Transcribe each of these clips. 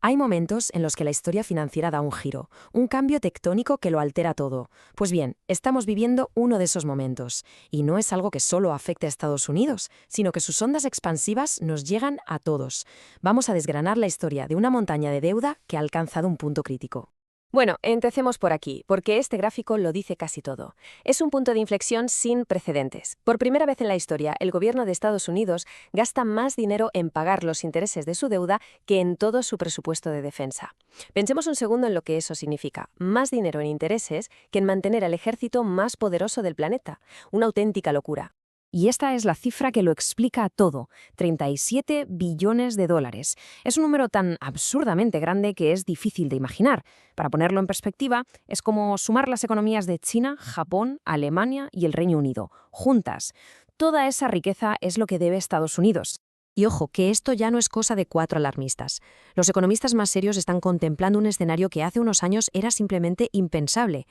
Hay momentos en los que la historia financiera da un giro, un cambio tectónico que lo altera todo. Pues bien, estamos viviendo uno de esos momentos. Y no es algo que solo afecte a Estados Unidos, sino que sus ondas expansivas nos llegan a todos. Vamos a desgranar la historia de una montaña de deuda que ha alcanzado un punto crítico. Bueno, empecemos por aquí, porque este gráfico lo dice casi todo. Es un punto de inflexión sin precedentes. Por primera vez en la historia, el gobierno de Estados Unidos gasta más dinero en pagar los intereses de su deuda que en todo su presupuesto de defensa. Pensemos un segundo en lo que eso significa. Más dinero en intereses que en mantener al ejército más poderoso del planeta. Una auténtica locura. Y esta es la cifra que lo explica todo, 37 billones de dólares. Es un número tan absurdamente grande que es difícil de imaginar. Para ponerlo en perspectiva, es como sumar las economías de China, Japón, Alemania y el Reino Unido, juntas. Toda esa riqueza es lo que debe Estados Unidos. Y ojo, que esto ya no es cosa de 4 alarmistas. Los economistas más serios están contemplando un escenario que hace unos años era simplemente impensable.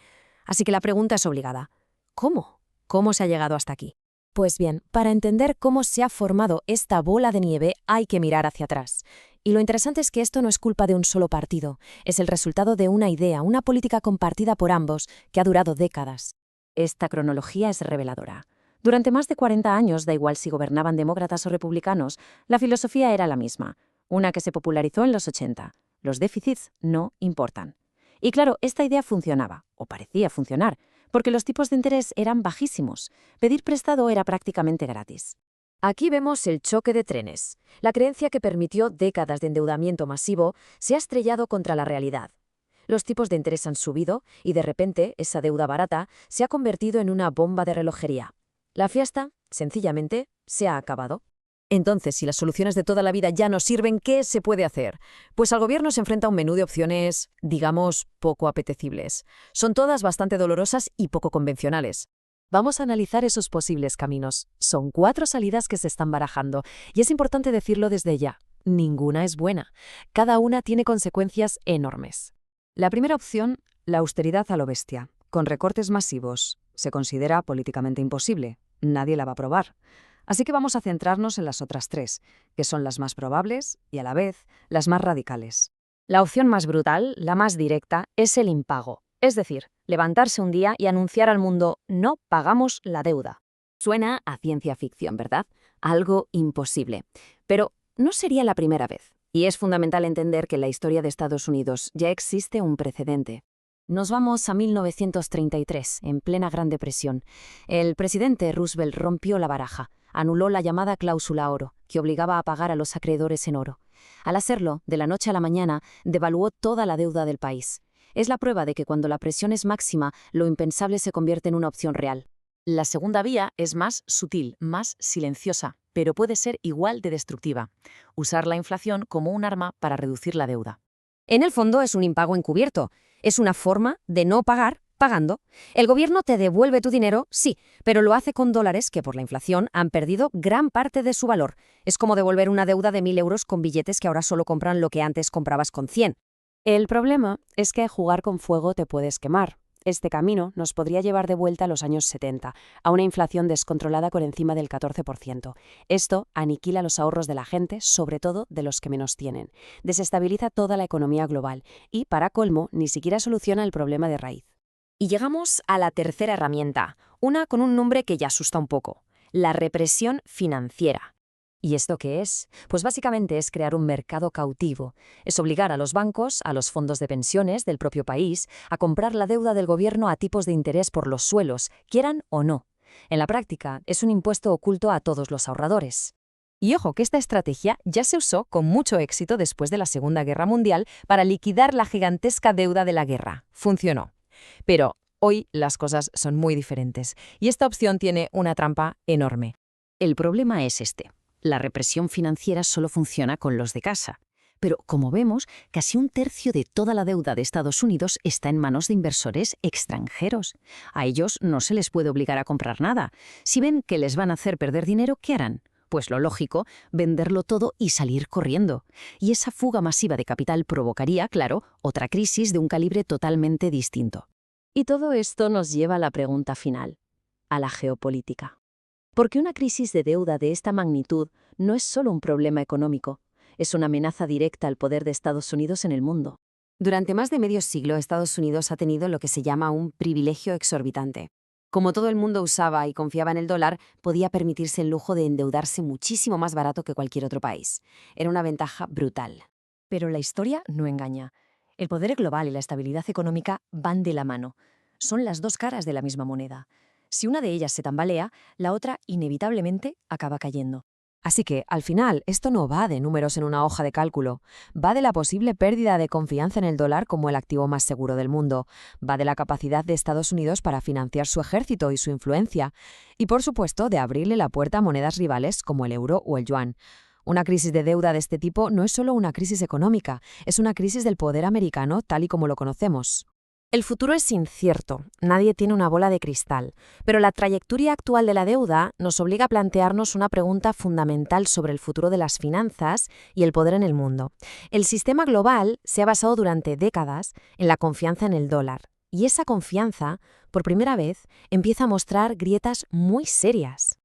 Así que la pregunta es obligada. ¿Cómo? ¿Cómo se ha llegado hasta aquí? Pues bien, para entender cómo se ha formado esta bola de nieve hay que mirar hacia atrás. Y lo interesante es que esto no es culpa de un solo partido, es el resultado de una idea, una política compartida por ambos que ha durado décadas. Esta cronología es reveladora. Durante más de 40 años, da igual si gobernaban demócratas o republicanos, la filosofía era la misma, una que se popularizó en los 80. Los déficits no importan. Y claro, esta idea funcionaba, o parecía funcionar, porque los tipos de interés eran bajísimos. Pedir prestado era prácticamente gratis. Aquí vemos el choque de trenes. La creencia que permitió décadas de endeudamiento masivo se ha estrellado contra la realidad. Los tipos de interés han subido y de repente esa deuda barata se ha convertido en una bomba de relojería. La fiesta, sencillamente, se ha acabado. Entonces, si las soluciones de toda la vida ya no sirven, ¿qué se puede hacer? Pues al gobierno se enfrenta a un menú de opciones, digamos, poco apetecibles. Son todas bastante dolorosas y poco convencionales. Vamos a analizar esos posibles caminos. Son 4 salidas que se están barajando, y es importante decirlo desde ya. Ninguna es buena. Cada una tiene consecuencias enormes. La primera opción, la austeridad a lo bestia, con recortes masivos. Se considera políticamente imposible. Nadie la va a aprobar. Así que vamos a centrarnos en las otras 3, que son las más probables y, a la vez, las más radicales. La opción más brutal, la más directa, es el impago. Es decir, levantarse un día y anunciar al mundo «no pagamos la deuda». Suena a ciencia ficción, ¿verdad? Algo imposible. Pero no sería la primera vez. Y es fundamental entender que en la historia de Estados Unidos ya existe un precedente. Nos vamos a 1933, en plena Gran Depresión. El presidente Roosevelt rompió la baraja. Anuló la llamada cláusula oro, que obligaba a pagar a los acreedores en oro. Al hacerlo, de la noche a la mañana, devaluó toda la deuda del país. Es la prueba de que cuando la presión es máxima, lo impensable se convierte en una opción real. La segunda vía es más sutil, más silenciosa, pero puede ser igual de destructiva. Usar la inflación como un arma para reducir la deuda. En el fondo es un impago encubierto. Es una forma de no pagar pagando. El gobierno te devuelve tu dinero, sí, pero lo hace con dólares que por la inflación han perdido gran parte de su valor. Es como devolver una deuda de 1.000 euros con billetes que ahora solo compran lo que antes comprabas con 100. El problema es que jugar con fuego te puedes quemar. Este camino nos podría llevar de vuelta a los años 70, a una inflación descontrolada por encima del 14%. Esto aniquila los ahorros de la gente, sobre todo de los que menos tienen. Desestabiliza toda la economía global y, para colmo, ni siquiera soluciona el problema de raíz. Y llegamos a la tercera herramienta, una con un nombre que ya asusta un poco: la represión financiera. ¿Y esto qué es? Pues básicamente es crear un mercado cautivo. Es obligar a los bancos, a los fondos de pensiones del propio país, a comprar la deuda del gobierno a tipos de interés por los suelos, quieran o no. En la práctica, es un impuesto oculto a todos los ahorradores. Y ojo que esta estrategia ya se usó con mucho éxito después de la Segunda Guerra Mundial para liquidar la gigantesca deuda de la guerra. Funcionó. Pero hoy las cosas son muy diferentes y esta opción tiene una trampa enorme. El problema es este. La represión financiera solo funciona con los de casa. Pero, como vemos, casi 1/3 de toda la deuda de Estados Unidos está en manos de inversores extranjeros. A ellos no se les puede obligar a comprar nada. Si ven que les van a hacer perder dinero, ¿qué harán? Pues lo lógico, venderlo todo y salir corriendo. Y esa fuga masiva de capital provocaría, claro, otra crisis de un calibre totalmente distinto. Y todo esto nos lleva a la pregunta final, a la geopolítica. Porque una crisis de deuda de esta magnitud no es solo un problema económico, Es una amenaza directa al poder de Estados Unidos en el mundo. Durante más de medio siglo, Estados Unidos ha tenido lo que se llama un privilegio exorbitante. Como todo el mundo usaba y confiaba en el dólar, podía permitirse el lujo de endeudarse muchísimo más barato que cualquier otro país. Era una ventaja brutal. Pero la historia no engaña. El poder global y la estabilidad económica van de la mano. Son las dos caras de la misma moneda. Si una de ellas se tambalea, la otra inevitablemente acaba cayendo. Así que, al final, esto no va de números en una hoja de cálculo, va de la posible pérdida de confianza en el dólar como el activo más seguro del mundo, va de la capacidad de Estados Unidos para financiar su ejército y su influencia, y por supuesto de abrirle la puerta a monedas rivales como el euro o el yuan. Una crisis de deuda de este tipo no es solo una crisis económica, es una crisis del poder americano tal y como lo conocemos. El futuro es incierto, nadie tiene una bola de cristal, pero la trayectoria actual de la deuda nos obliga a plantearnos una pregunta fundamental sobre el futuro de las finanzas y el poder en el mundo. El sistema global se ha basado durante décadas en la confianza en el dólar, y esa confianza, por primera vez, empieza a mostrar grietas muy serias.